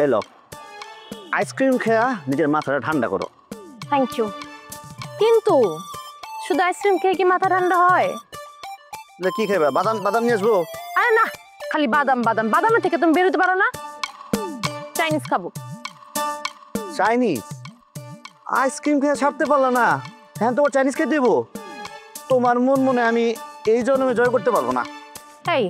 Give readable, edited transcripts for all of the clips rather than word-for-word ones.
এলো আইসক্রিম খেয়া নিজের মাথাটা ঠান্ডা করো। Thank you. কিন্তু শুধু আইসক্রিম খেয়ে কি মাথা ঠান্ডা হয়? কি খাইবা? বাদাম বাদাম নিয়ে আসবো? আরে না, খালি বাদাম বাদাম, বাদামের থেকে তুমি বেরোতে পারো না? চাইনিজ খাবো। চাইনিজ? আইসক্রিম খেয়ে ছাড়তে পারলো না, হ্যাঁ তোমার চাইনিজ খেয়ে দেবো? তোমার মন মনে আমি এই জন্মে জয় করতে পারবো না। এই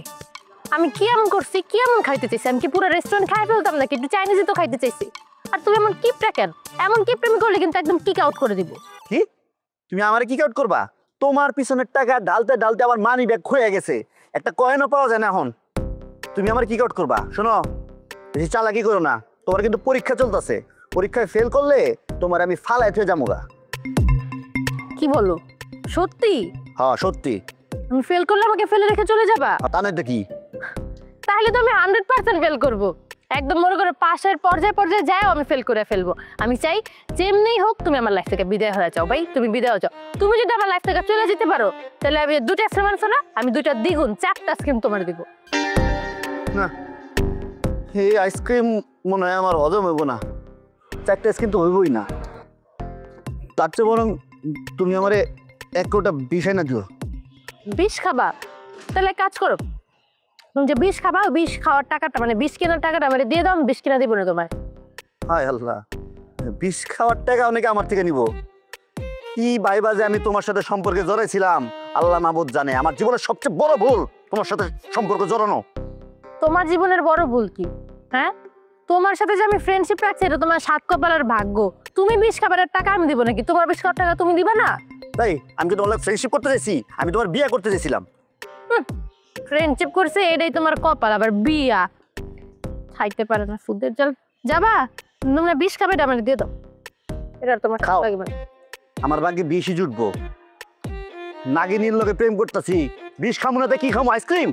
আমি কি এমন করছি, কি এমন খাইতে চাইছি? আমি কি পুরো রেস্টুরেন্ট খাই ফেলতাম নাকি? একটু চাইনিজই তো খাইতে চাইছি। আর তুমি এমন কিপটা কেন? এমন কিপটা আমি করলে কিন্তু একদম কিক আউট করে দিব। কি তুমি আমারে কিক আউট করবা? তোমার পিছনের টাকা ডালতে ডালতে আমার মানি ব্যাগ হয়ে গেছে, একটা কয়েনও পাওয়া যায় না এখন। তুমি আমার কিক আউট করবা? শোনো, বেশি চালাকি করো না, তোমার কিন্তু পরীক্ষা চলতেছে, পরীক্ষায় ফেল করলে তোমার আমি ফালাই ফেলে যামুগা। কি বলো সত্যি? হ্যাঁ সত্যি। আমি ফেল করলে আমাকে ফেলে রেখে চলে যাবা? তা নয়তো কি? তাহলে তো আমি 100% ফেল করব। একদম মনে করে পাশের পর্যায়ে পর্যায়ে যাও আমি ফেল করে ফেলবো। আমি চাই যেমনি হোক তুমি আমার লাইফ থেকে বিদায় হয়ে যাও। ভাই তুমি বিদায় হয়ে যাও। তুমি যদি আমার লাইফ থেকে চলে যেতে পারো তাহলে আমি দুটো আইসক্রিম আনছো না, আমি দুইটা দ্বিগুণ 4টা আইসক্রিম তোমার দিব। না, এই আইসক্রিম মনে হয় আমার হজম হইব না, 4টা আইসক্রিম তো হইবই না। তার চেয়ে বরং তুমি আমারে 1 কোটা বিষয় না দিও। বিষ খাবা? তাহলে এক কাজ করো, তুমি যে বিষ খাবা বিষ খাওয়ার টাকাটা মানে বিষ কেনার টাকাটা আমার দিয়ে দাও, আমি বিষ কিনা দিব না তোমার। হায় আল্লাহ, বিষ খাওয়ার টাকা অনেকে আমার থেকে নিব? কি ভাইবা যে আমি তোমার সাথে সম্পর্কে জড়াইছিলাম, আল্লাহ মাবুদ জানে। আমার জীবনের সবচেয়ে বড় ভুল তোমার সাথে সম্পর্ক জড়ানো। তোমার জীবনের বড় ভুল কি? হ্যাঁ, তোমার সাথে যে আমি ফ্রেন্ডশিপ রাখছি এটা তোমার 7 কপালের ভাগ্য। তুমি বিষ খাবারের টাকা আমি দিব নাকি? তোমার বিষ খাওয়ার টাকা তুমি দিবা না? তাই আমি কি তোমার ফ্রেন্ডশিপ করতে চাইছি? আমি তোমার বিয়ে করতে চাইছিলাম। ফ্রেন্ডশিপ করছে এটাই তোমার কপাল, আবার বিয়া খাইতে পারে না ফুদের জল। যাবা তোমরা বিষ খাবে, এটা আমার দিয়ে দাও। এটা তোমার খাও। লাগবে না। আমার ভাগ্যে বিষই জুটবো। নাগিনীর লোকে প্রেম করতেছি, বিষ খামো না, কি খামো? আইসক্রিম।